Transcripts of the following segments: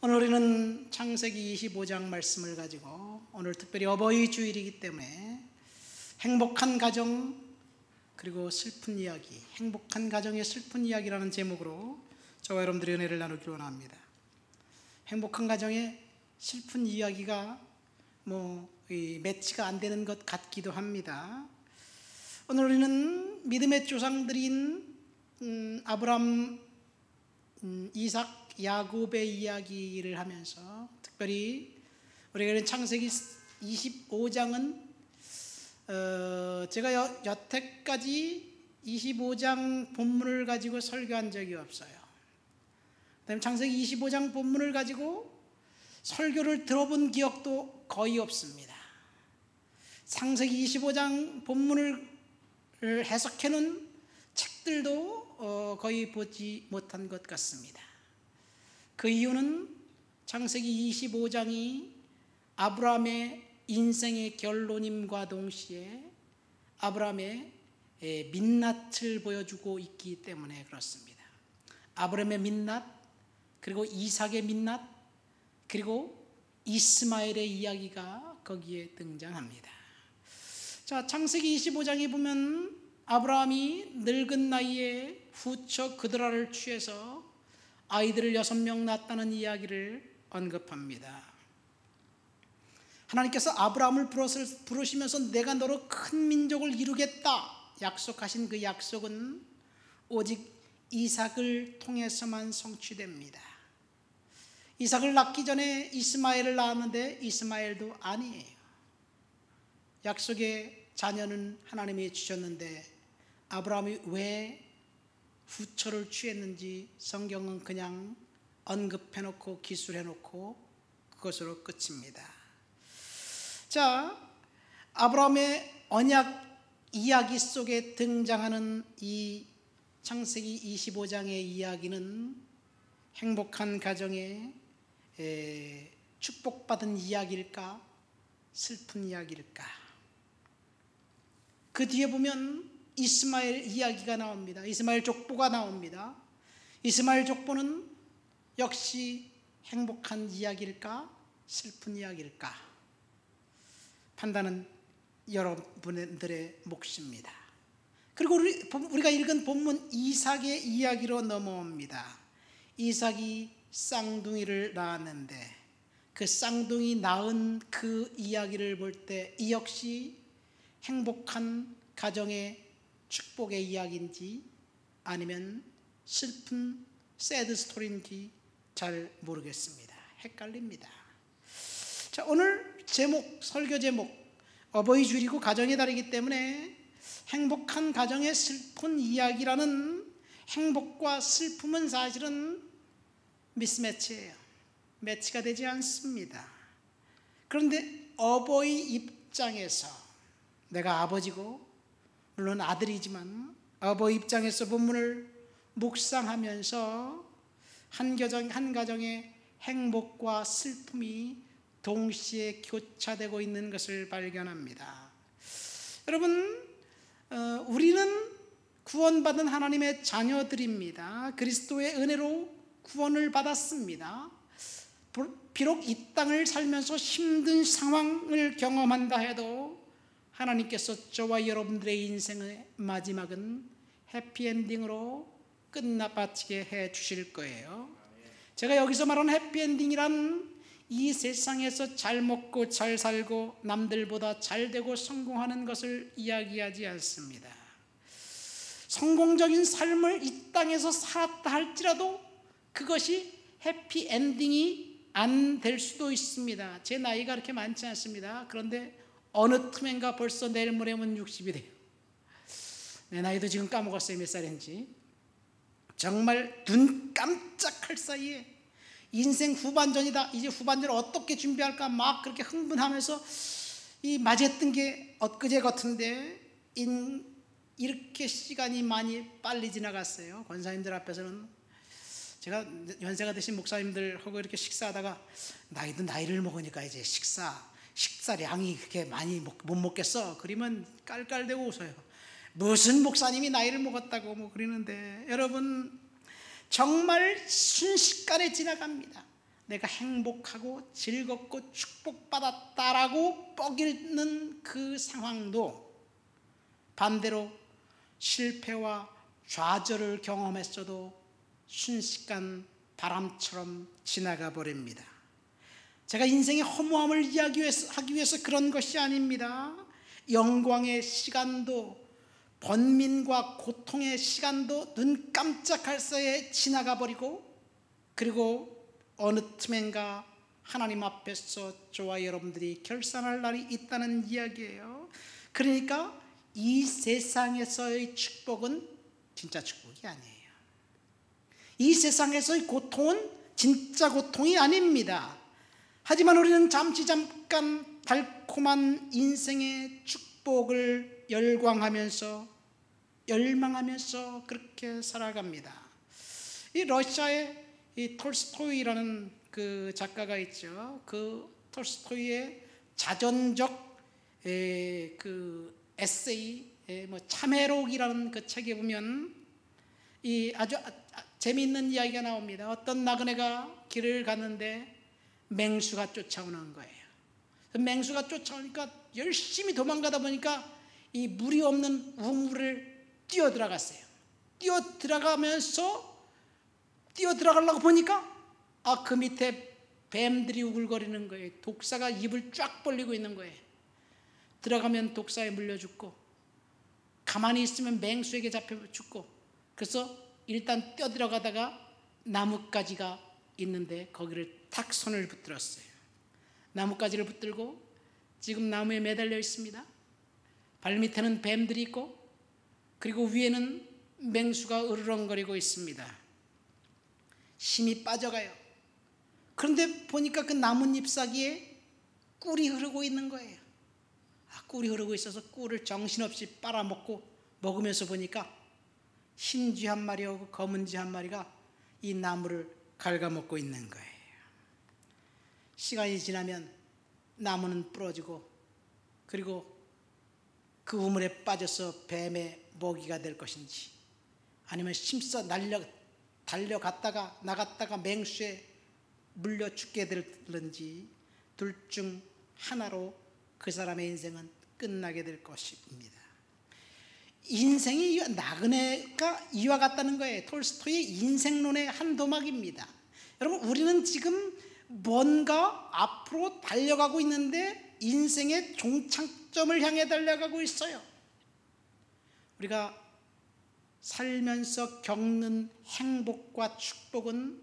오늘 우리는 창세기 25장 말씀을 가지고 오늘 특별히 어버이 주일이기 때문에 행복한 가정 그리고 슬픈 이야기, 행복한 가정의 슬픈 이야기라는 제목으로 저와 여러분들의 은혜를 나누기로 원합니다. 행복한 가정의 슬픈 이야기가 매치가 안 되는 것 같기도 합니다. 오늘 우리는 믿음의 조상들인 아브람, 이삭, 야곱의 이야기를 하면서 특별히 우리가 창세기 25장은 제가 여태까지 25장 본문을 가지고 설교한 적이 없어요. 그다음에 창세기 25장 본문을 가지고 설교를 들어본 기억도 거의 없습니다. 창세기 25장 본문을 해석해놓은 책들도 거의 보지 못한 것 같습니다. 그 이유는 창세기 25장이 아브라함의 인생의 결론임과 동시에 아브라함의 민낯을 보여주고 있기 때문에 그렇습니다. 아브라함의 민낯, 그리고 이삭의 민낯, 그리고 이스마엘의 이야기가 거기에 등장합니다. 자, 창세기 25장에 보면 아브라함이 늙은 나이에 후처 그드라를 취해서 아이들을 6명 낳았다는 이야기를 언급합니다. 하나님께서 아브라함을 부르시면서 내가 너로 큰 민족을 이루겠다 약속하신 그 약속은 오직 이삭을 통해서만 성취됩니다. 이삭을 낳기 전에 이스마엘을 낳았는데 이스마엘도 아니에요. 약속의 자녀는 하나님이 주셨는데 아브라함이 왜 후처를 취했는지 성경은 그냥 언급해놓고 기술해놓고 그것으로 끝입니다. 자, 아브라함의 언약 이야기 속에 등장하는 이 창세기 25장의 이야기는 행복한 가정의 축복받은 이야기일까? 슬픈 이야기일까? 그 뒤에 보면 이스마엘 이야기가 나옵니다. 이스마엘 족보가 나옵니다. 이스마엘 족보는 역시 행복한 이야기일까? 슬픈 이야기일까? 판단은 여러분들의 몫입니다. 그리고 우리가 읽은 본문 이삭의 이야기로 넘어옵니다. 이삭이 쌍둥이를 낳았는데 그 쌍둥이 낳은 그 이야기를 볼 때 이 역시 행복한 가정의 축복의 이야기인지 아니면 슬픈 새드 스토리인지 잘 모르겠습니다. 헷갈립니다. 자, 오늘 설교 제목 어버이 주일이고 가정의 달이기 때문에 행복한 가정의 슬픈 이야기라는 행복과 슬픔은 사실은 미스매치예요. 매치가 되지 않습니다. 그런데 어버이 입장에서 내가 아버지고 물론 아들이지만 어버이 입장에서 본문을 묵상하면서 한 가정의 행복과 슬픔이 동시에 교차되고 있는 것을 발견합니다. 여러분, 우리는 구원받은 하나님의 자녀들입니다. 그리스도의 은혜로 구원을 받았습니다. 비록 이 땅을 살면서 힘든 상황을 경험한다 해도 하나님께서 저와 여러분들의 인생의 마지막은 해피엔딩으로 끝나바치게 해 주실 거예요. 제가 여기서 말하는 해피엔딩이란 이 세상에서 잘 먹고 잘 살고 남들보다 잘 되고 성공하는 것을 이야기하지 않습니다. 성공적인 삶을 이 땅에서 살았다 할지라도 그것이 해피엔딩이 안 될 수도 있습니다. 제 나이가 그렇게 많지 않습니다. 그런데 어느 틈엔가 벌써 내일 모레면 60이 돼요. 내 나이도 지금 까먹었어요. 몇 살인지. 정말 눈 깜짝할 사이에 인생 후반전이다. 이제 후반전을 어떻게 준비할까 막 그렇게 흥분하면서 이 맞이했던 게 엊그제 같은데 이렇게 시간이 많이 빨리 지나갔어요. 권사님들 앞에서는 제가 연세가 드신 목사님들하고 이렇게 식사하다가 나이도 나이를 먹으니까 이제 식사량이 그렇게 많이 못 먹겠어. 그러면 깔깔대고 웃어요. 무슨 목사님이 나이를 먹었다고 그러는데 여러분 정말 순식간에 지나갑니다. 내가 행복하고 즐겁고 축복받았다라고 뻐기는 그 상황도 반대로 실패와 좌절을 경험했어도 순식간 바람처럼 지나가 버립니다. 제가 인생의 허무함을 하기 위해서 그런 것이 아닙니다. 영광의 시간도 번민과 고통의 시간도 눈 깜짝할 새에 지나가 버리고, 그리고 어느 틈엔가 하나님 앞에서 저와 여러분들이 결산할 날이 있다는 이야기예요. 그러니까 이 세상에서의 축복은 진짜 축복이 아니에요. 이 세상에서의 고통은 진짜 고통이 아닙니다. 하지만 우리는 잠깐 달콤한 인생의 축복을 열망하면서 그렇게 살아갑니다. 이 러시아의 이 톨스토이라는 그 작가가 있죠. 그 톨스토이의 자전적 그 에세이 참회록이라는 그 책에 보면 이 아주 재미있는 이야기가 나옵니다. 어떤 나그네가 길을 갔는데 맹수가 쫓아오는 거예요. 맹수가 쫓아오니까 열심히 도망가다 보니까 이 물이 없는 우물을 뛰어들어갔어요. 뛰어들어가려고 보니까 그 밑에 뱀들이 우글거리는 거예요. 독사가 입을 쫙 벌리고 있는 거예요. 들어가면 독사에 물려 죽고, 가만히 있으면 맹수에게 잡혀 죽고. 그래서 일단 뛰어들어가다가 나뭇가지가 있는데 거기를 탁 손을 붙들었어요. 나뭇가지를 붙들고 지금 나무에 매달려 있습니다. 발밑에는 뱀들이 있고, 그리고 위에는 맹수가 으르렁거리고 있습니다. 힘이 빠져가요. 그런데 보니까 그 나뭇잎 사이에 꿀이 흐르고 있는 거예요. 꿀이 흐르고 있어서 꿀을 정신없이 먹으면서 보니까 흰 쥐 한 마리하고 검은 쥐 한 마리가 이 나무를 갉아먹고 있는 거예요. 시간이 지나면 나무는 부러지고, 그리고 그 우물에 빠져서 뱀의 먹이가 될 것인지, 아니면 힘써 달려갔다가 나갔다가 맹수에 물려 죽게 될런지, 둘 중 하나로 그 사람의 인생은 끝나게 될 것입니다. 인생이 나그네가 이와 같다는 거예요. 톨스토이의 인생론의 한 도막입니다. 여러분, 우리는 지금 뭔가 앞으로 달려가고 있는데 인생의 종착점을 향해 달려가고 있어요. 우리가 살면서 겪는 행복과 축복은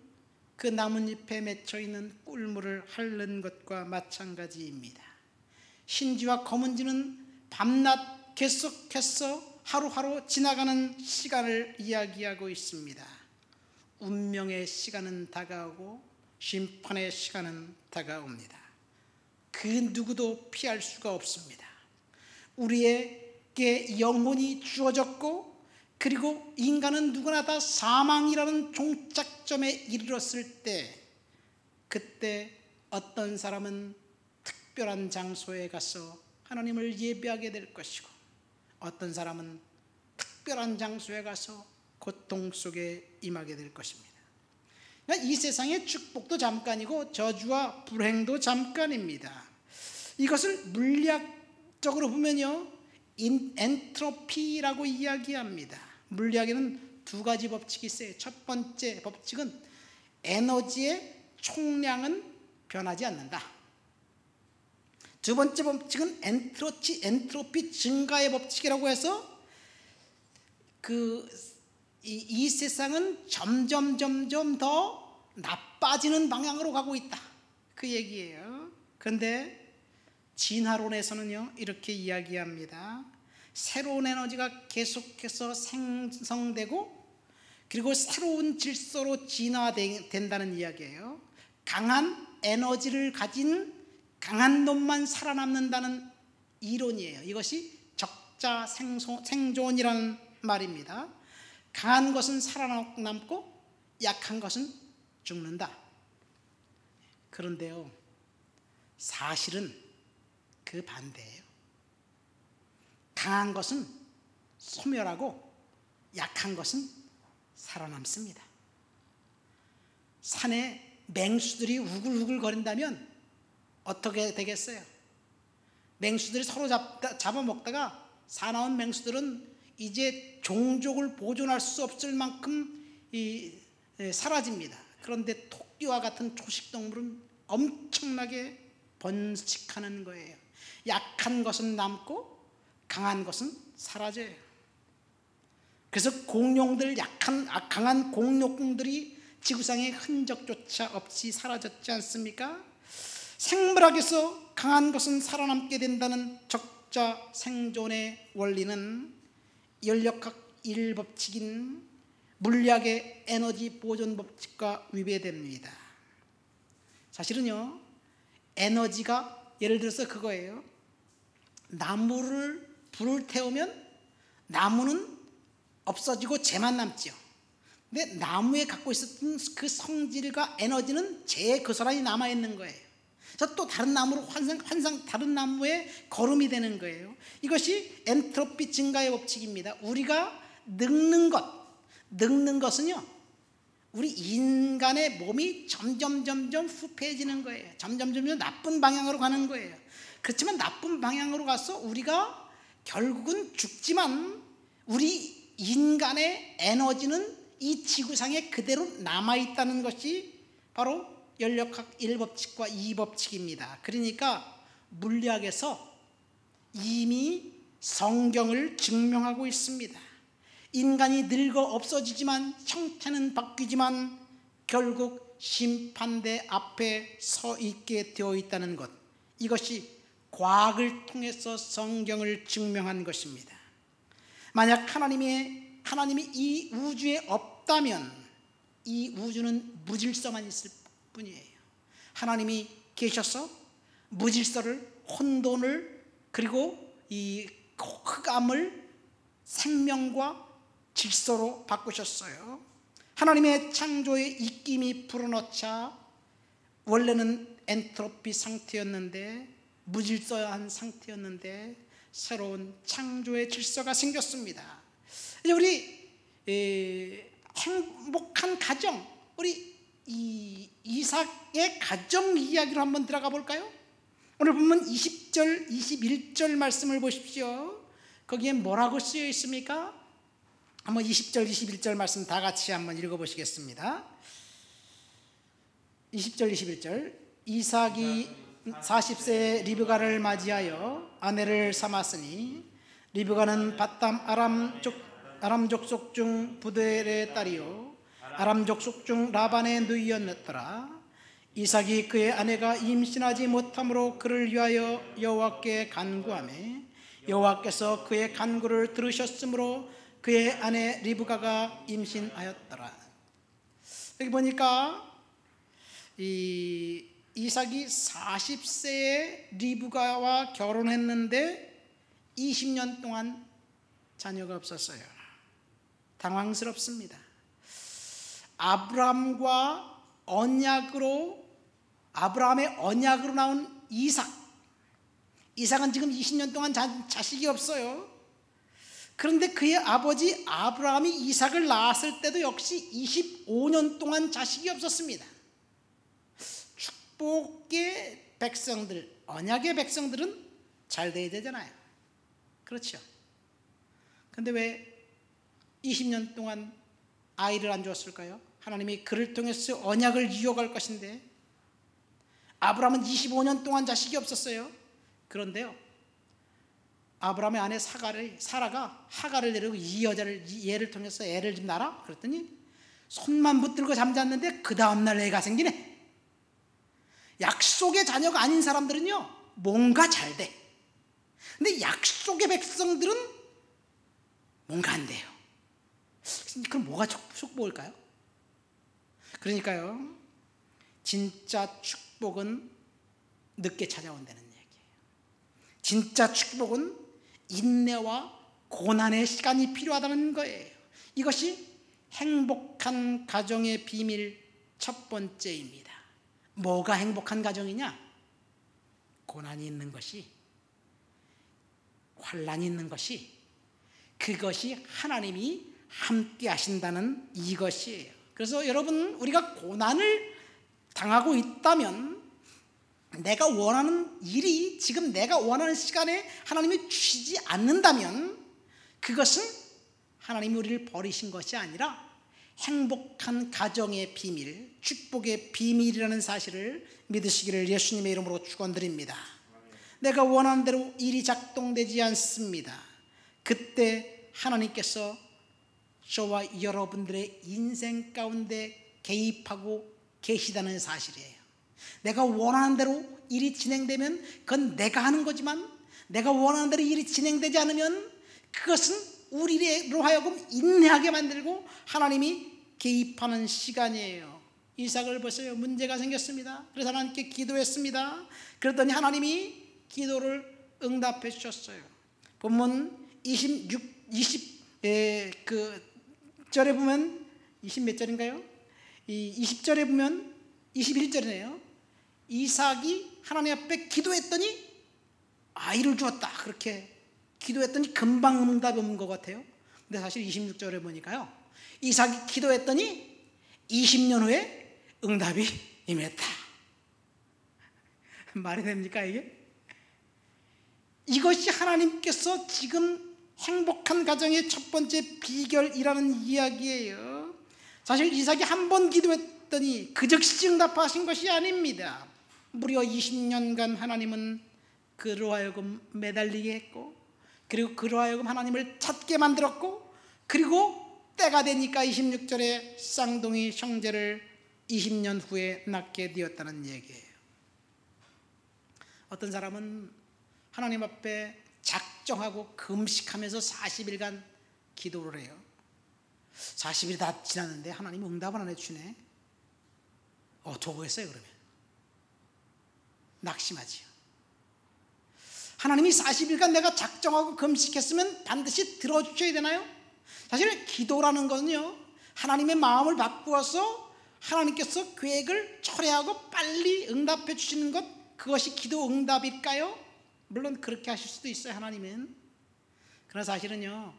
그 나뭇잎에 맺혀있는 꿀물을 핥는 것과 마찬가지입니다. 흰쥐와 검은쥐는 밤낮 계속해서 하루하루 지나가는 시간을 이야기하고 있습니다. 운명의 시간은 다가오고 심판의 시간은 다가옵니다. 그 누구도 피할 수가 없습니다. 우리에게 영혼이 주어졌고, 그리고 인간은 누구나 다 사망이라는 종착점에 이르렀을 때, 그때 어떤 사람은 특별한 장소에 가서 하나님을 예배하게 될 것이고, 어떤 사람은 특별한 장소에 가서 고통 속에 임하게 될 것입니다. 그러니까 이 세상의 축복도 잠깐이고 저주와 불행도 잠깐입니다. 이것을 물리학적으로 보면요, 엔트로피라고 이야기합니다. 물리학에는 두 가지 법칙이 있어요. 첫 번째 법칙은 에너지의 총량은 변하지 않는다. 두 번째 법칙은 엔트로피 증가의 법칙이라고 해서 이 세상은 점점 더 나빠지는 방향으로 가고 있다, 그 얘기예요. 그런데 진화론에서는요, 이렇게 이야기합니다. 새로운 에너지가 계속해서 생성되고, 그리고 새로운 질서로 진화된다는 이야기예요. 강한 에너지를 가진 강한 놈만 살아남는다는 이론이에요. 이것이 적자 생존이라는 말입니다. 강한 것은 살아남고 약한 것은 죽는다. 그런데요, 사실은 그 반대예요. 강한 것은 소멸하고 약한 것은 살아남습니다. 산에 맹수들이 우글우글 거린다면 어떻게 되겠어요? 맹수들이 서로 잡아먹다가 사나운 맹수들은 이제 종족을 보존할 수 없을 만큼 사라집니다. 그런데 토끼와 같은 초식동물은 엄청나게 번식하는 거예요. 약한 것은 남고 강한 것은 사라져요. 그래서 공룡들, 강한 공룡들이 지구상에 흔적조차 없이 사라졌지 않습니까? 생물학에서 강한 것은 살아남게 된다는 적자 생존의 원리는 연력학 1법칙인 물리학의 에너지 보존 법칙과 위배됩니다. 사실은요, 에너지가 예를 들어서 그거예요. 나무를 불을 태우면 나무는 없어지고 재만 남지요. 근데 나무에 갖고 있었던 그 성질과 에너지는 재 그스란히 남아있는 거예요. 그래서 또 다른 나무로 다른 나무에 거름이 되는 거예요. 이것이 엔트로피 증가의 법칙입니다. 우리가 늙는 것은요, 우리 인간의 몸이 점점 후패해지는 거예요. 점점 나쁜 방향으로 가는 거예요. 그렇지만 나쁜 방향으로 가서 우리가 결국은 죽지만 우리 인간의 에너지는 이 지구상에 그대로 남아있다는 것이 바로 연력학 1법칙과 2법칙입니다. 그러니까 물리학에서 이미 성경을 증명하고 있습니다. 인간이 늙어 없어지지만 형태는 바뀌지만 결국 심판대 앞에 서 있게 되어 있다는 것, 이것이 과학을 통해서 성경을 증명한 것입니다. 만약 하나님이 이 우주에 없다면 이 우주는 무질서만 있을 뿐이에요. 하나님이 계셔서 무질서를, 혼돈을, 그리고 이 흑암을 생명과 질서로 바꾸셨어요. 하나님의 창조의 입김이 불어넣자 원래는 엔트로피 상태였는데, 무질서한 상태였는데 새로운 창조의 질서가 생겼습니다. 이제 우리 행복한 가정, 우리 이삭의 가정 이야기로 한번 들어가 볼까요? 오늘 보면 20절, 21절 말씀을 보십시오. 거기에 뭐라고 쓰여 있습니까? 한번 20절, 21절 말씀 다 같이 한번 읽어보시겠습니다. 20절, 21절. 이삭이 40세에 리브가를 맞이하여 아내를 삼았으니 리브가는 바담 아람 족속 중 부델의 딸이요 아람 족속 중 라반의 누이였더라. 이삭이 그의 아내가 임신하지 못함으로 그를 위하여 여호와께 간구하매 여호와께서 그의 간구를 들으셨으므로 그의 아내 리브가가 임신하였더라. 여기 보니까 이삭이 40세에 리브가와 결혼했는데 20년 동안 자녀가 없었어요. 당황스럽습니다. 아브라함의 언약으로 나온 이삭은 지금 20년 동안 자식이 없어요. 그런데 그의 아버지 아브라함이 이삭을 낳았을 때도 역시 25년 동안 자식이 없었습니다. 축복의 백성들, 언약의 백성들은 잘 돼야 되잖아요. 그렇죠? 근데 왜 20년 동안 아이를 안 주었을까요? 하나님이 그를 통해서 언약을 이어갈 것인데, 아브라함은 25년 동안 자식이 없었어요. 그런데요, 아브라함의 아내 사라가 하가를 데리고 얘를 통해서 애를 좀 낳아라 그랬더니 손만 붙들고 잠잤는데 그 다음날 애가 생기네. 약속의 자녀가 아닌 사람들은요 뭔가 잘 돼. 근데 약속의 백성들은 뭔가 안 돼요. 그럼 뭐가 축복일까요? 그러니까요, 진짜 축복은 늦게 찾아온다는 얘기예요. 진짜 축복은 인내와 고난의 시간이 필요하다는 거예요. 이것이 행복한 가정의 비밀 첫 번째입니다. 뭐가 행복한 가정이냐? 고난이 있는 것이, 환난이 있는 것이, 그것이 하나님이 함께 하신다는 이것이에요. 그래서 여러분, 우리가 고난을 당하고 있다면 내가 원하는 일이 지금 내가 원하는 시간에 하나님이 주시지 않는다면 그것은 하나님이 우리를 버리신 것이 아니라 행복한 가정의 비밀, 축복의 비밀이라는 사실을 믿으시기를 예수님의 이름으로 축원드립니다. 내가 원하는 대로 일이 작동되지 않습니다. 그때 하나님께서 저와 여러분들의 인생 가운데 개입하고 계시다는 사실이에요. 내가 원하는 대로 일이 진행되면 그건 내가 하는 거지만 내가 원하는 대로 일이 진행되지 않으면 그것은 우리로 하여금 인내하게 만들고 하나님이 개입하는 시간이에요. 이삭을 보세요. 문제가 생겼습니다. 그래서 하나님께 기도했습니다. 그랬더니 하나님이 기도를 응답해 주셨어요. 본문 20절에 보면 20몇 절인가요? 20절에 보면 21절이네요. 이삭이 하나님 앞에 기도했더니 아이를 주었다. 그렇게 기도했더니 금방 응답이 온 것 같아요. 근데 사실 26절에 보니까요, 이삭이 기도했더니 20년 후에 응답이 임했다. 말이 됩니까 이게? 이것이 하나님께서 지금 행복한 가정의 첫 번째 비결이라는 이야기예요. 사실 이삭이 한 번 기도했더니 그 즉시 응답하신 것이 아닙니다. 무려 20년간 하나님은 그로 하여금 매달리게 했고, 그리고 그로 하여금 하나님을 찾게 만들었고, 그리고 때가 되니까 26절에 쌍둥이 형제를 20년 후에 낳게 되었다는 얘기예요. 어떤 사람은 하나님 앞에 작정하고 금식하면서 40일간 기도를 해요. 40일이 다 지났는데 하나님이 응답을 안 해주네. 어떡하겠어요 그러면? 낙심하지요. 하나님이 40일간 내가 작정하고 금식했으면 반드시 들어주셔야 되나요? 사실 기도라는 것은요, 하나님의 마음을 바꾸어서 하나님께서 계획을 철회하고 빨리 응답해 주시는 것, 그것이 기도 응답일까요? 물론 그렇게 하실 수도 있어요, 하나님은. 그러나 사실은요,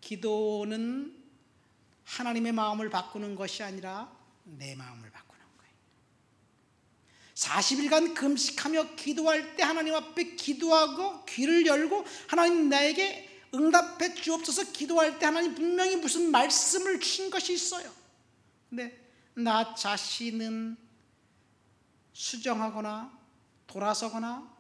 기도는 하나님의 마음을 바꾸는 것이 아니라 내 마음을 바꾸는 거예요. 40일간 금식하며 기도할 때 하나님 앞에 기도하고 귀를 열고 하나님 나에게 응답해 주옵소서 기도할 때 하나님 분명히 무슨 말씀을 주신 것이 있어요. 근데 나 자신은 수정하거나 돌아서거나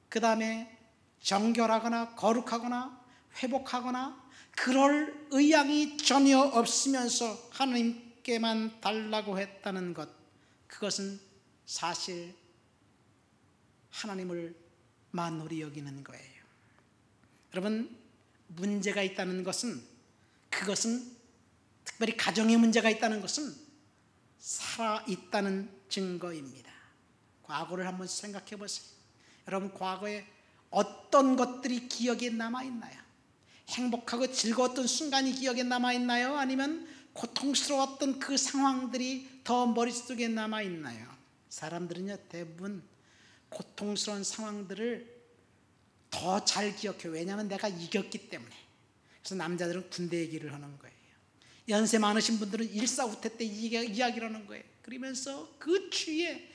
그 다음에 정결하거나 거룩하거나 회복하거나 그럴 의향이 전혀 없으면서 하나님께만 달라고 했다는 것, 그것은 사실 하나님을 만홀히 여기는 거예요. 여러분, 문제가 있다는 것은, 그것은 특별히 가정에 문제가 있다는 것은 살아있다는 증거입니다. 과거를 한번 생각해 보세요. 여러분, 과거에 어떤 것들이 기억에 남아있나요? 행복하고 즐거웠던 순간이 기억에 남아있나요? 아니면 고통스러웠던 그 상황들이 더 머릿속에 남아있나요? 사람들은요, 대부분 고통스러운 상황들을 더 잘 기억해요. 왜냐하면 내가 이겼기 때문에. 그래서 남자들은 군대 얘기를 하는 거예요. 연세 많으신 분들은 일사후퇴 때 이야기를 하는 거예요. 그러면서 그 추위에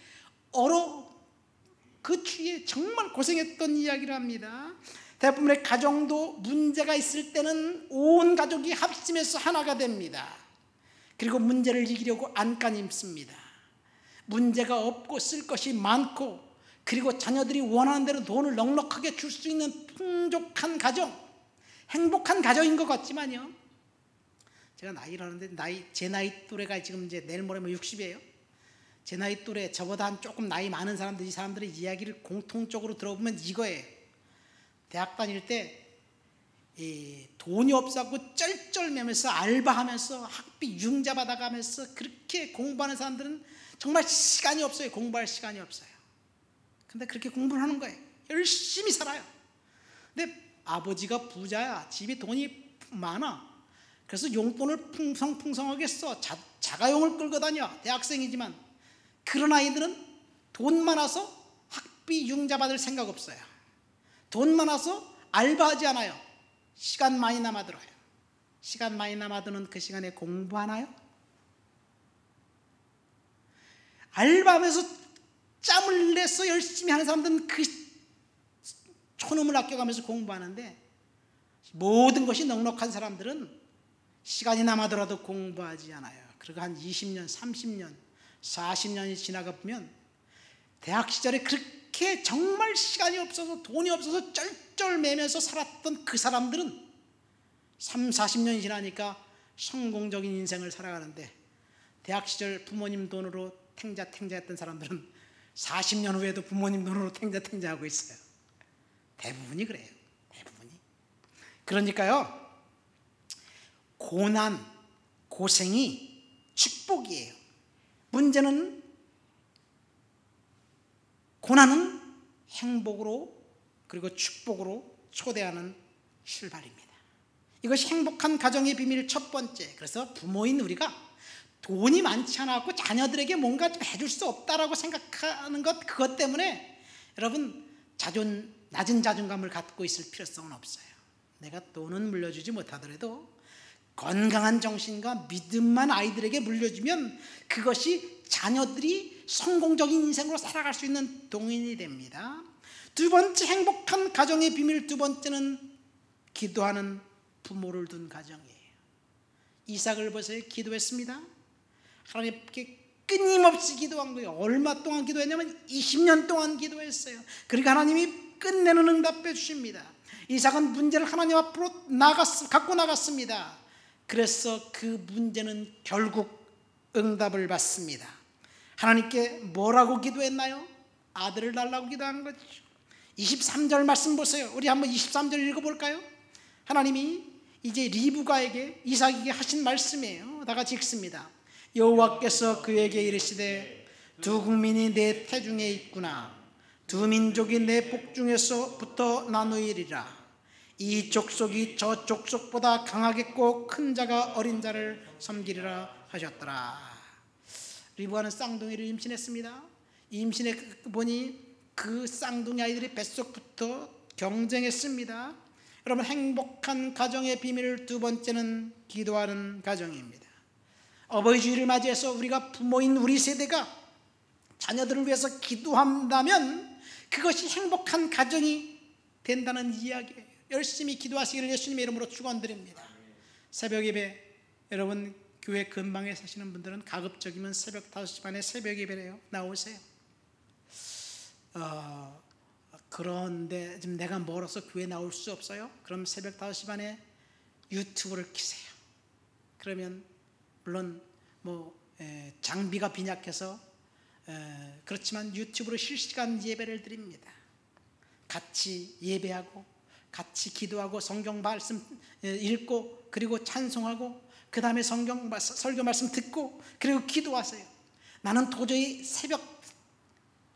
정말 고생했던 이야기를 합니다. 대부분의 가정도 문제가 있을 때는 온 가족이 합심해서 하나가 됩니다. 그리고 문제를 이기려고 안간 힘씁니다. 문제가 없고 쓸 것이 많고, 그리고 자녀들이 원하는 대로 돈을 넉넉하게 줄 수 있는 풍족한 가정, 행복한 가정인 것 같지만요, 제가 나이를 하는데 제 나이 또래가 지금 이제 내일 모레면 60이에요. 제 나이 또래, 저보다 한 조금 나이 많은 사람들, 이 사람들의 이야기를 공통적으로 들어보면 이거예요. 대학 다닐 때 돈이 없어갖고 쩔쩔매면서 알바하면서 학비 융자 받아가면서 그렇게 공부하는 사람들은 정말 시간이 없어요. 공부할 시간이 없어요. 근데 그렇게 공부를 하는 거예요. 열심히 살아요. 근데 아버지가 부자야. 집에 돈이 많아. 그래서 용돈을 풍성풍성하게 써. 자가용을 끌고 다녀. 대학생이지만. 그런 아이들은 돈 많아서 학비 융자 받을 생각 없어요. 돈 많아서 알바하지 않아요. 시간 많이 남아들어요. 시간 많이 남아드는 그 시간에 공부하나요? 알바하면서 짬을 내서 열심히 하는 사람들은 그 촌음을 아껴가면서 공부하는데, 모든 것이 넉넉한 사람들은 시간이 남아더라도 공부하지 않아요. 그리고 한 20년, 30년, 40년이 지나가 보면 대학 시절에 그렇게 정말 시간이 없어서 돈이 없어서 쩔쩔매면서 살았던 그 사람들은 3, 40년이 지나니까 성공적인 인생을 살아가는데, 대학 시절 부모님 돈으로 탱자탱자했던 사람들은 40년 후에도 부모님 돈으로 탱자탱자하고 있어요. 대부분이 그래요. 대부분이. 그러니까요, 고난, 고생이 축복이에요. 문제는 고난은 행복으로 그리고 축복으로 초대하는 출발입니다. 이것이 행복한 가정의 비밀 첫 번째. 그래서 부모인 우리가 돈이 많지 않아서 자녀들에게 뭔가 좀 해줄 수 없다라고 생각하는 것, 그것 때문에 여러분 낮은 자존감을 갖고 있을 필요성은 없어요. 내가 돈은 물려주지 못하더라도 건강한 정신과 믿음만 아이들에게 물려주면 그것이 자녀들이 성공적인 인생으로 살아갈 수 있는 동인이 됩니다. 두 번째 행복한 가정의 비밀, 두 번째는 기도하는 부모를 둔 가정이에요. 이삭을 보세요. 기도했습니다. 하나님께 끊임없이 기도한 거예요. 얼마 동안 기도했냐면 20년 동안 기도했어요. 그러니까 하나님이 끝내는 응답해 주십니다. 이삭은 문제를 하나님 앞으로 갖고 나갔습니다. 그래서 그 문제는 결국 응답을 받습니다. 하나님께 뭐라고 기도했나요? 아들을 달라고 기도한 거죠. 23절 말씀 보세요. 우리 한번 23절 읽어볼까요? 하나님이 이제 리브가에게, 이삭에게 하신 말씀이에요. 다 같이 읽습니다. 여호와께서 그에게 이르시되 두 국민이 내 태중에 있구나. 두 민족이 내 복중에서부터 나누이리라. 이 족속이 저 족속보다 강하겠고 큰 자가 어린 자를 섬기리라 하셨더라. 리브가는 쌍둥이를 임신했습니다. 임신해 보니 그 쌍둥이 아이들이 뱃속부터 경쟁했습니다. 여러분, 행복한 가정의 비밀 두 번째는 기도하는 가정입니다. 어버이 주일을 맞이해서 우리가 부모인 우리 세대가 자녀들을 위해서 기도한다면 그것이 행복한 가정이 된다는 이야기예요. 열심히 기도하시기를 예수님의 이름으로 축원드립니다. 새벽 예배, 여러분 교회 근방에 사시는 분들은 가급적이면 새벽 5시 반에 새벽 예배래요. 나오세요. 그런데 지금 내가 멀어서 교회 나올 수 없어요? 그럼 새벽 5시 반에 유튜브를 켜세요. 그러면 물론 장비가 빈약해서 그렇지만 유튜브로 실시간 예배를 드립니다. 같이 예배하고 같이 기도하고 성경 말씀 읽고 그리고 찬송하고 그 다음에 설교 말씀 듣고 그리고 기도하세요. 나는 도저히 새벽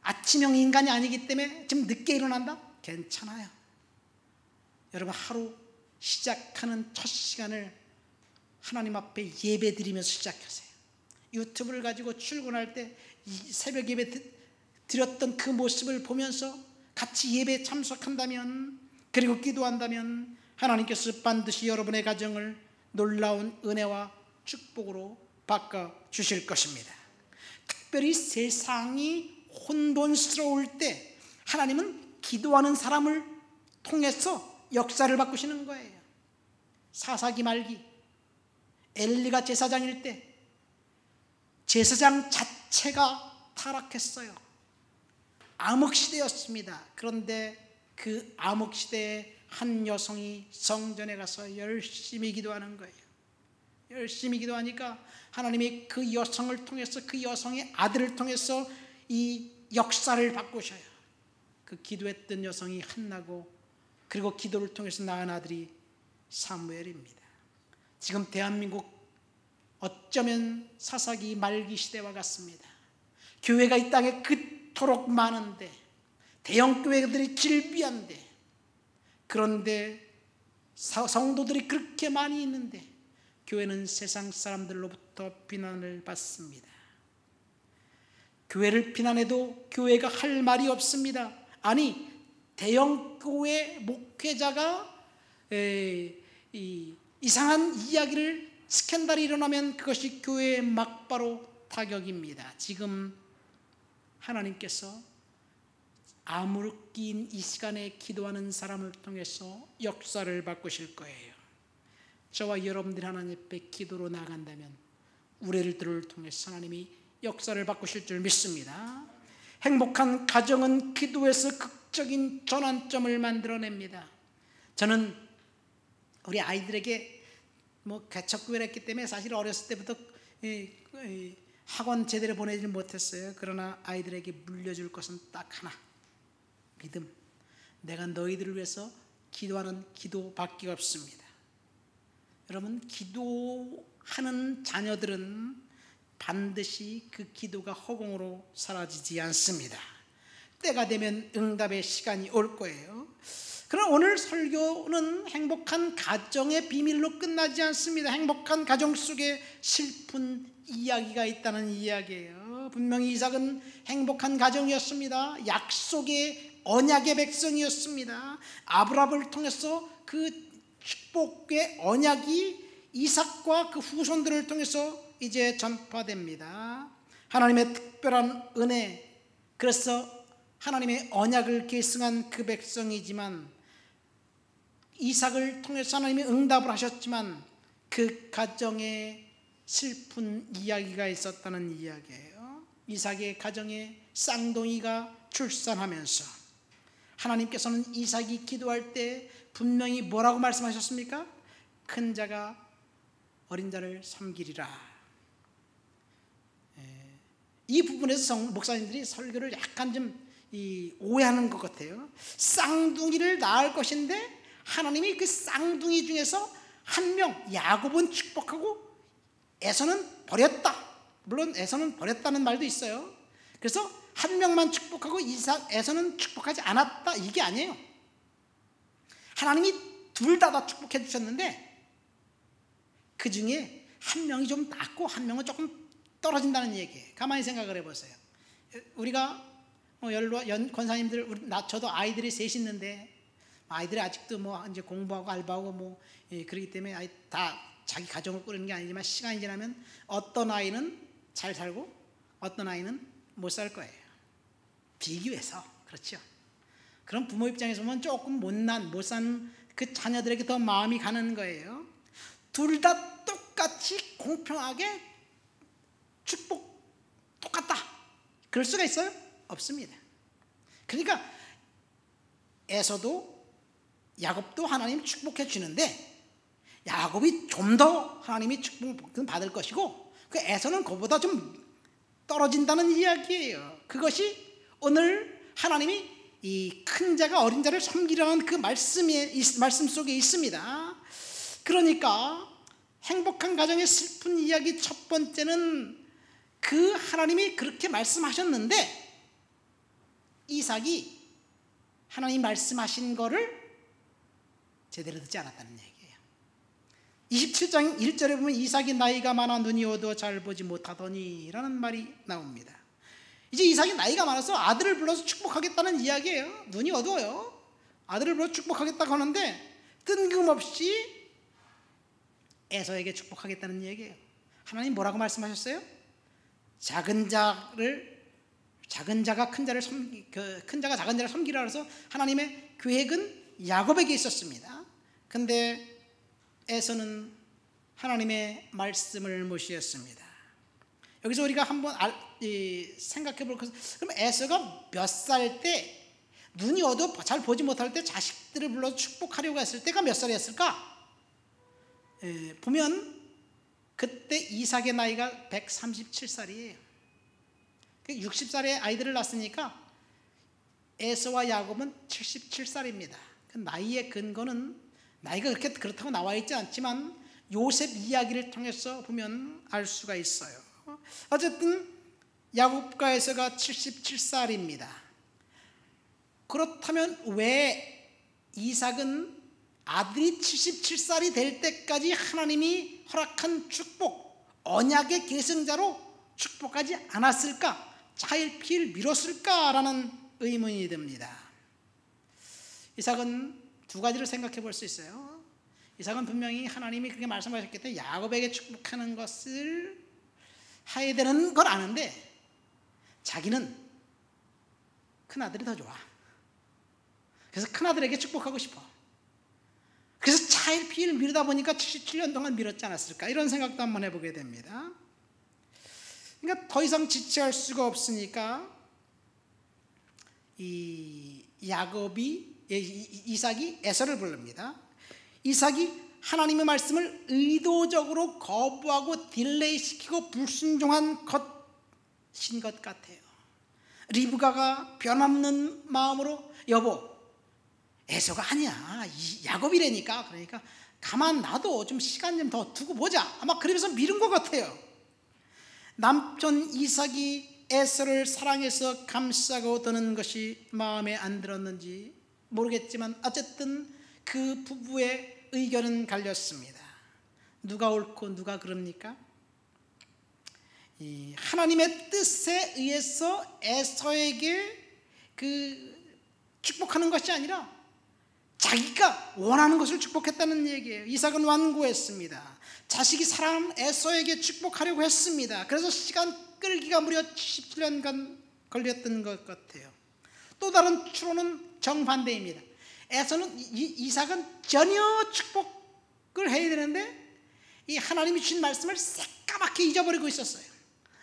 아침형 인간이 아니기 때문에 좀 늦게 일어난다? 괜찮아요. 여러분, 하루 시작하는 첫 시간을 하나님 앞에 예배 드리면서 시작하세요. 유튜브를 가지고 출근할 때 새벽 예배 드렸던 그 모습을 보면서 같이 예배에 참석한다면, 그리고 기도한다면 하나님께서 반드시 여러분의 가정을 놀라운 은혜와 축복으로 바꿔주실 것입니다. 특별히 세상이 혼돈스러울 때 하나님은 기도하는 사람을 통해서 역사를 바꾸시는 거예요. 사사기 말기 엘리가 제사장일 때 제사장 자체가 타락했어요. 암흑시대였습니다. 그런데 그 암흑시대에 한 여성이 성전에 가서 열심히 기도하는 거예요. 열심히 기도하니까 하나님이 그 여성을 통해서, 그 여성의 아들을 통해서 이 역사를 바꾸셔요. 그 기도했던 여성이 한나고, 그리고 기도를 통해서 낳은 아들이 사무엘입니다. 지금 대한민국 어쩌면 사사기 말기 시대와 같습니다. 교회가 이 땅에 그토록 많은데, 대형 교회들이 질비한데, 그런데 성도들이 그렇게 많이 있는데 교회는 세상 사람들로부터 비난을 받습니다. 교회를 비난해도 교회가 할 말이 없습니다. 아니, 대형 교회 목회자가 이상한 이야기를 스캔들이 일어나면 그것이 교회의 막바로 타격입니다. 지금 하나님께서 암흑기인 이 시간에 기도하는 사람을 통해서 역사를 바꾸실 거예요. 저와 여러분들이 하나님 앞에 기도로 나간다면 우리들을 통해서 하나님이 역사를 바꾸실 줄 믿습니다. 행복한 가정은 기도에서 극적인 전환점을 만들어냅니다. 저는 우리 아이들에게 개척교회를 했기 때문에 사실 어렸을 때부터 학원 제대로 보내지 못했어요. 그러나 아이들에게 물려줄 것은 딱 하나, 믿음. 내가 너희들을 위해서 기도하는 기도밖에 없습니다. 여러분, 기도하는 자녀들은 반드시 그 기도가 허공으로 사라지지 않습니다. 때가 되면 응답의 시간이 올 거예요. 그러나 오늘 설교는 행복한 가정의 비밀로 끝나지 않습니다. 행복한 가정 속에 슬픈 이야기가 있다는 이야기예요. 분명히 이삭은 행복한 가정이었습니다. 약속의 언약의 백성이었습니다. 아브라함을 통해서 그 축복의 언약이 이삭과 그 후손들을 통해서 이제 전파됩니다. 하나님의 특별한 은혜, 그래서 하나님의 언약을 계승한 그 백성이지만 이삭을 통해서 하나님이 응답을 하셨지만 그 가정에 슬픈 이야기가 있었다는 이야기예요. 이삭의 가정에 쌍둥이가 출산하면서 하나님께서는 이삭이 기도할 때 분명히 뭐라고 말씀하셨습니까? 큰 자가 어린 자를 섬기리라. 이 부분에서 목사님들이 설교를 약간 좀 오해하는 것 같아요. 쌍둥이를 낳을 것인데 하나님이 그 쌍둥이 중에서 한 명, 야곱은 축복하고 에서는 버렸다. 물론 에서는 버렸다는 말도 있어요. 그래서 한 명만 축복하고 에서는 축복하지 않았다, 이게 아니에요. 하나님이 둘 다 축복해 주셨는데 그 중에 한 명이 좀 낫고 한 명은 조금 떨어진다는 얘기예요. 가만히 생각을 해보세요. 우리가 권사님들, 저도 아이들이 셋이 있는데 아이들이 아직도 이제 공부하고 알바하고 그러기 때문에 다 자기 가정을 꾸리는 게 아니지만 시간이 지나면 어떤 아이는 잘 살고 어떤 아이는 못 살 거예요. 비교해서. 그렇죠. 그럼 부모 입장에서 보면 조금 못 사는 그 자녀들에게 더 마음이 가는 거예요. 둘 다 똑같이 공평하게 축복 똑같다, 그럴 수가 있어요? 없습니다. 그러니까 에서도 야곱도 하나님 축복해 주는데 야곱이 좀 더 하나님이 축복을 받을 것이고 그 에서는 그보다 좀 떨어진다는 이야기예요. 그것이 오늘 하나님이 이 큰 자가 어린 자를 섬기라는 그 말씀 속에 있습니다. 그러니까 행복한 가정의 슬픈 이야기 첫 번째는 그 하나님이 그렇게 말씀하셨는데 이삭이 하나님 말씀하신 거를 제대로 듣지 않았다는 얘기예요. 27장 1절에 보면 이삭이 나이가 많아 눈이 어두워 잘 보지 못하더니 라는 말이 나옵니다. 이제 이삭이 나이가 많아서 아들을 불러서 축복하겠다는 이야기예요. 눈이 어두워요. 아들을 불러서 축복하겠다고 하는데 뜬금없이 에서에게 축복하겠다는 얘기예요. 하나님 뭐라고 말씀하셨어요? 작은 자가 큰 자가 작은 자를 섬기라 해서 하나님의 계획은 야곱에게 있었습니다. 근데 에서는 하나님의 말씀을 무시했습니다. 여기서 우리가 한번 생각해 볼 것은, 그럼 에서가 몇 살 때 눈이 어두워 잘 보지 못할 때 자식들을 불러서 축복하려고 했을 때가 몇 살이었을까? 보면 그때 이삭의 나이가 137살이에요. 60살에 아이들을 낳았으니까 에서와 야곱은 77살입니다. 그 나이의 근거는 나이가 그렇다고 나와 있지 않지만 요셉 이야기를 통해서 보면 알 수가 있어요. 어쨌든 야곱과 에서가 77살입니다. 그렇다면 왜 이삭은 아들이 77살이 될 때까지 하나님이 허락한 축복, 언약의 계승자로 축복하지 않았을까? 차일피일 미뤘을까라는 의문이 듭니다. 이삭은 두 가지를 생각해 볼 수 있어요. 이삭은 분명히 하나님이 그렇게 말씀하셨기 때문에 야곱에게 축복하는 것을 해야 되는 걸 아는데 자기는 큰아들이 더 좋아. 그래서 큰아들에게 축복하고 싶어. 그래서 차일 피일 미루다 보니까 77년 동안 미뤘지 않았을까, 이런 생각도 한번 해보게 됩니다. 그러니까 더 이상 지체할 수가 없으니까 이 이삭이 에서를 부릅니다. 이삭이 하나님의 말씀을 의도적으로 거부하고 딜레이시키고 불순종한 것인 것 같아요. 리브가가 변함없는 마음으로 여보, 에서가 아니야, 야곱이라니까, 그러니까 가만 놔둬, 좀 시간 좀 더 두고 보자, 아마 그러면서 미룬 것 같아요. 남편 이삭이 에서를 사랑해서 감싸고 드는 것이 마음에 안 들었는지 모르겠지만 어쨌든 그 부부의 의견은 갈렸습니다. 누가 옳고 누가 그럽니까? 하나님의 뜻에 의해서 에서에게 축복하는 것이 아니라 자기가 원하는 것을 축복했다는 얘기예요. 이삭은 완고했습니다. 자식이 사랑하는 에서에게 축복하려고 했습니다. 그래서 시간 끌기가 무려 77년간 걸렸던 것 같아요. 또 다른 추론은 정반대입니다. 이삭은 전혀 축복을 해야 되는데 이 하나님이 주신 말씀을 새까맣게 잊어버리고 있었어요.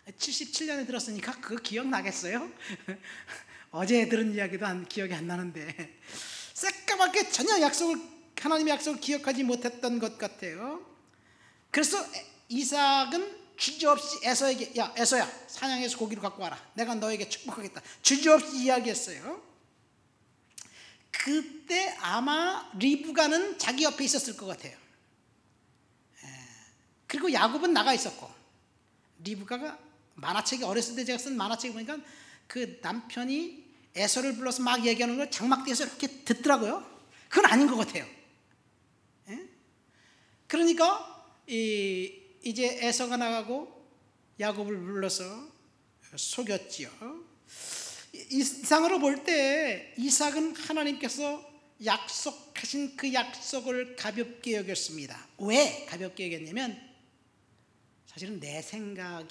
77년에 들었으니까 그거 기억나겠어요? 어제 들은 이야기도 기억이 안 나는데 새까맣게 전혀 하나님의 약속을 기억하지 못했던 것 같아요. 그래서 이삭은 주저없이 에서에게, 야 에서야, 사냥해서 고기를 갖고 와라, 내가 너에게 축복하겠다, 주저없이 이야기했어요. 그때 아마 리브가는 자기 옆에 있었을 것 같아요. 그리고 야곱은 나가 있었고, 리브가가 만화책에, 어렸을 때 제가 쓴 만화책에 보니까 그 남편이 에서를 불러서 막 얘기하는 걸 장막뒤에서 이렇게 듣더라고요. 그건 아닌 것 같아요. 그러니까 이제 에서가 나가고 야곱을 불러서 속였지요. 이상으로 볼 때 이삭은 하나님께서 약속하신 그 약속을 가볍게 여겼습니다. 왜 가볍게 여겼냐면 사실은 내 생각을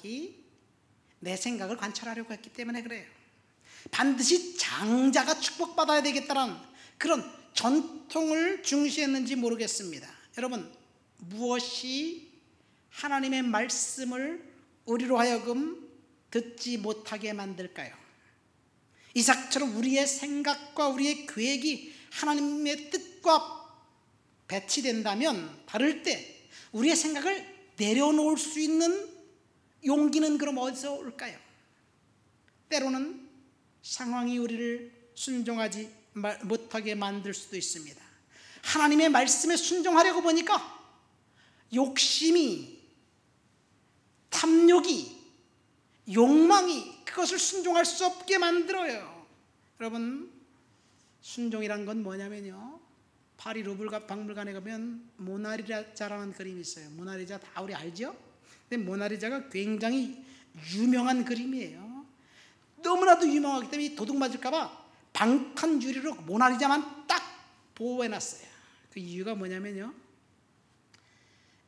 관찰하려고 했기 때문에 그래요. 반드시 장자가 축복받아야 되겠다는 그런 전통을 중시했는지 모르겠습니다. 여러분, 무엇이 하나님의 말씀을 우리로 하여금 듣지 못하게 만들까요? 이삭처럼 우리의 생각과 우리의 계획이 하나님의 뜻과 배치된다면, 다를 때 우리의 생각을 내려놓을 수 있는 용기는 그럼 어디서 올까요? 때로는 상황이 우리를 순종하지 못하게 만들 수도 있습니다. 하나님의 말씀에 순종하려고 보니까 욕심이, 탐욕이, 욕망이 그것을 순종할 수 없게 만들어요. 여러분, 순종이란 건 뭐냐면요, 파리 루블 박물관에 가면 모나리자라는 그림이 있어요. 모나리자 다 우리 알죠? 근데 모나리자가 굉장히 유명한 그림이에요. 너무나도 유명하기 때문에 도둑 맞을까 봐 방탄 유리로 모나리자만 딱 보호해놨어요. 그 이유가 뭐냐면요,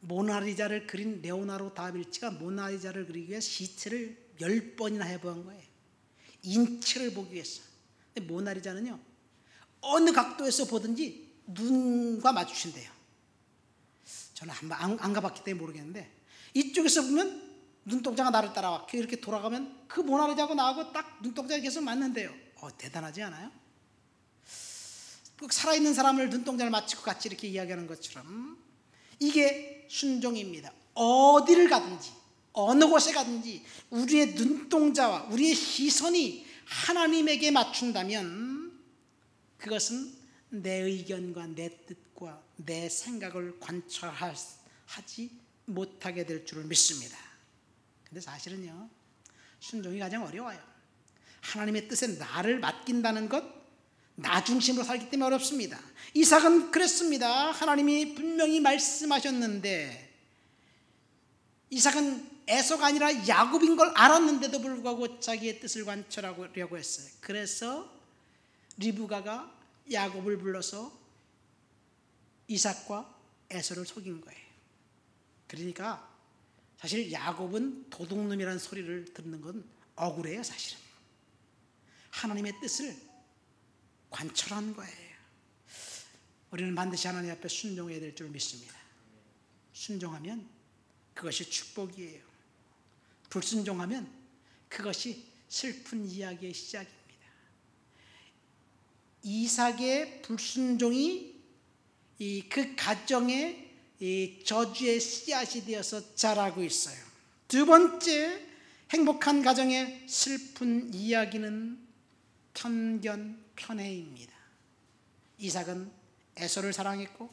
모나리자를 그린 레오나르도 다빈치가 모나리자를 그리기 위해 시체를 10번이나 해본 거예요. 인체를 보기 위해서. 근데 모나리자는요, 어느 각도에서 보든지 눈과 마주친대요. 저는 안 가봤기 때문에 모르겠는데, 이쪽에서 보면 눈동자가 나를 따라와 이렇게 돌아가면 그 모나리자하고 나하고 딱 눈동자가 계속 맞는데요. 대단하지 않아요? 꼭 살아있는 사람을 눈동자를 맞추고 같이 이렇게 이야기하는 것처럼 이게 순종입니다. 어디를 가든지 어느 곳에 가든지 우리의 눈동자와 우리의 시선이 하나님에게 맞춘다면 그것은 내 의견과 내 뜻과 내 생각을 관철하지 못하게 될 줄을 믿습니다. 근데 사실은요, 순종이 가장 어려워요. 하나님의 뜻에 나를 맡긴다는 것, 나 중심으로 살기 때문에 어렵습니다. 이삭은 그랬습니다. 하나님이 분명히 말씀하셨는데, 이삭은 에서가 아니라 야곱인 걸 알았는데도 불구하고 자기의 뜻을 관철하려고 했어요. 그래서 리브가가 야곱을 불러서 이삭과 에서를 속인 거예요. 그러니까 사실 야곱은 도둑놈이라는 소리를 듣는 건 억울해요. 사실은 하나님의 뜻을 관철한 거예요. 우리는 반드시 하나님 앞에 순종해야 될 줄 믿습니다. 순종하면 그것이 축복이에요. 불순종하면 그것이 슬픈 이야기의 시작입니다. 이삭의 불순종이 그 가정의 저주의 씨앗이 되어서 자라고 있어요. 두 번째 행복한 가정의 슬픈 이야기는 편견, 편애입니다. 이삭은 에서를 사랑했고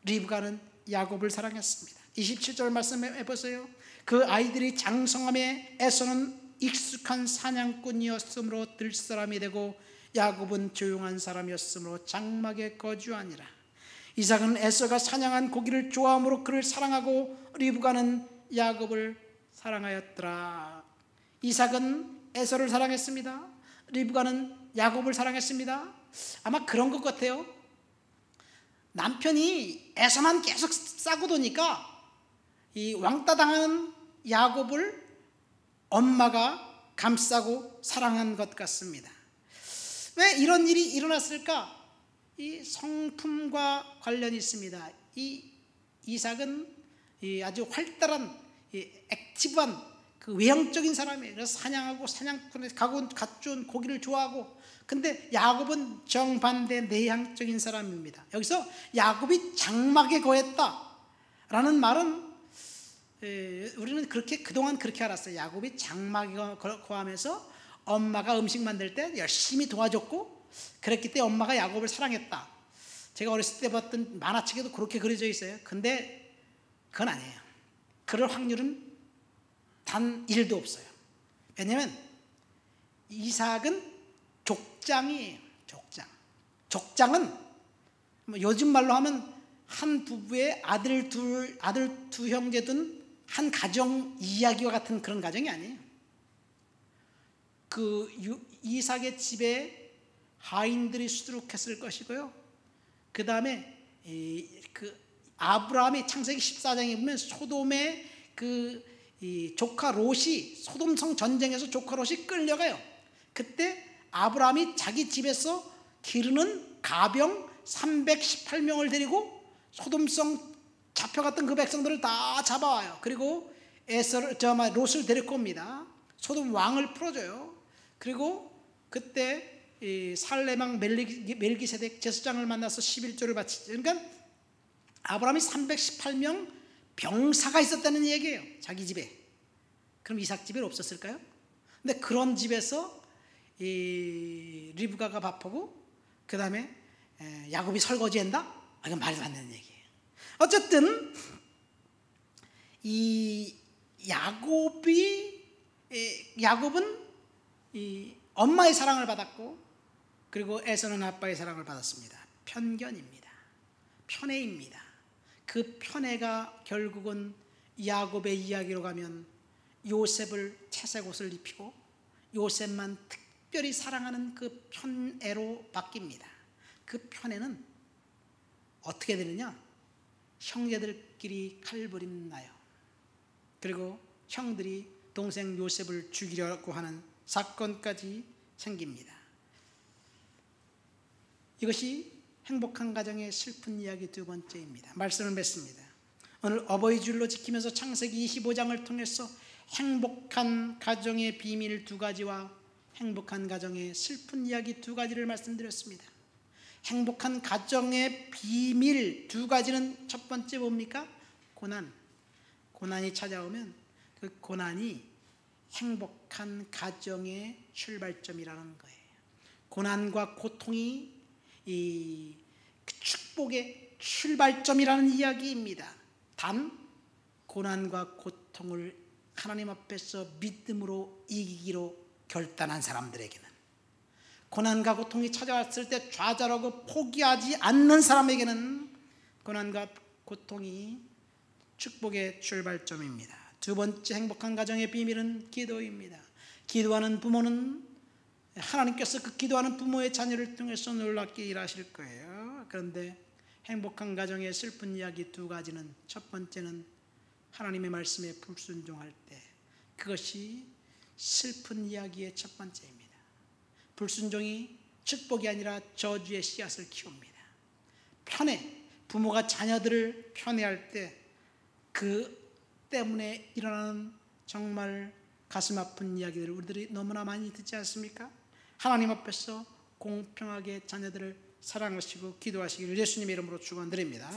리브가는 야곱을 사랑했습니다. 27절 말씀해 보세요. 그 아이들이 장성함에 에서는 익숙한 사냥꾼이었으므로 들사람이 되고 야곱은 조용한 사람이었으므로 장막에 거주하니라. 이삭은 에서가 사냥한 고기를 좋아함으로 그를 사랑하고 리브가는 야곱을 사랑하였더라. 이삭은 에서를 사랑했습니다. 리브가는 야곱을 사랑했습니다. 아마 그런 것 같아요. 남편이 에서만 계속 싸고 도니까 이 왕따 당하는 야곱을 엄마가 감싸고 사랑한 것 같습니다. 왜 이런 일이 일어났을까? 이 성품과 관련이 있습니다. 이 이삭은 아주 활달한 액티브한 그 외형적인 사람이에요. 그래서 사냥하고 사냥꾼에 갖춘 고기를 좋아하고, 근데 야곱은 정반대 내향적인 사람입니다. 여기서 야곱이 장막에 거했다라는 말은 우리는 그렇게 그동안 그렇게 알았어요. 야곱이 장막에 거하면서 엄마가 음식 만들 때 열심히 도와줬고 그랬기 때문에 엄마가 야곱을 사랑했다. 제가 어렸을 때 봤던 만화책에도 그렇게 그려져 있어요. 근데 그건 아니에요. 그럴 확률은 단 1도 없어요. 왜냐하면 이삭은 족장이에요. 족장은 뭐 요즘 말로 하면 한 부부의 아들 두 형제 둔 한 가정 이야기와 같은 그런 가정이 아니에요. 그 이삭의 집에 하인들이 수두룩했을 것이고요. 그 다음에 그 아브라함이 창세기 14장에 보면 소돔의 조카 롯이 소돔성 전쟁에서 조카 롯이 끌려가요. 그때 아브라함이 자기 집에서 기르는 가병 318명을 데리고 소돔성 잡혀갔던 그 백성들을 다 잡아와요. 그리고 롯을 데리고 옵니다. 소돔 왕을 풀어줘요. 그리고 그때 살레망 멜기세덱 제사장을 만나서 11조를 바치죠. 그러니까 아브라함이 318명 병사가 있었다는 얘기예요. 자기 집에. 그럼 이삭 집에 없었을까요? 근데 그런 집에서 리브가가 밥하고 그 다음에 야곱이 설거지한다? 이건 말도 안 되는 얘기예요. 어쨌든 이 야곱은 엄마의 사랑을 받았고 그리고 에서는 아빠의 사랑을 받았습니다. 편견입니다. 편애입니다. 그 편애가 결국은 야곱의 이야기로 가면 요셉을 채색 옷을 입히고 요셉만 특별히 사랑하는 그 편애로 바뀝니다. 그 편애는 어떻게 되느냐? 형제들끼리 칼부림 나요. 그리고 형들이 동생 요셉을 죽이려고 하는 사건까지 생깁니다. 이것이 행복한 가정의 슬픈 이야기 두 번째입니다. 말씀을 맺습니다. 오늘 어버이 주일로 지키면서 창세기 25장을 통해서 행복한 가정의 비밀 두 가지와 행복한 가정의 슬픈 이야기 두 가지를 말씀드렸습니다. 행복한 가정의 비밀 두 가지는 첫 번째 뭡니까? 고난이 찾아오면 그 고난이 행복한 가정의 출발점이라는 거예요. 고난과 고통이 이 축복의 출발점이라는 이야기입니다. 단 고난과 고통을 하나님 앞에서 믿음으로 이기기로 결단한 사람들에게는, 고난과 고통이 찾아왔을 때 좌절하고 포기하지 않는 사람에게는 고난과 고통이 축복의 출발점입니다. 두 번째 행복한 가정의 비밀은 기도입니다. 기도하는 부모는 하나님께서 그 기도하는 부모의 자녀를 통해서 놀랍게 일하실 거예요. 그런데 행복한 가정의 슬픈 이야기 두 가지는, 첫 번째는 하나님의 말씀에 불순종할 때, 그것이 슬픈 이야기의 첫 번째입니다. 불순종이 축복이 아니라 저주의 씨앗을 키웁니다. 부모가 자녀들을 편애할 때 그 때문에 일어나는 정말 가슴 아픈 이야기들을 우리들이 너무나 많이 듣지 않습니까? 하나님 앞에서 공평하게 자녀들을 사랑하시고 기도하시기를 예수님의 이름으로 축원드립니다.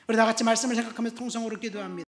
우리 다 같이 말씀을 생각하면서 통성으로 기도합니다.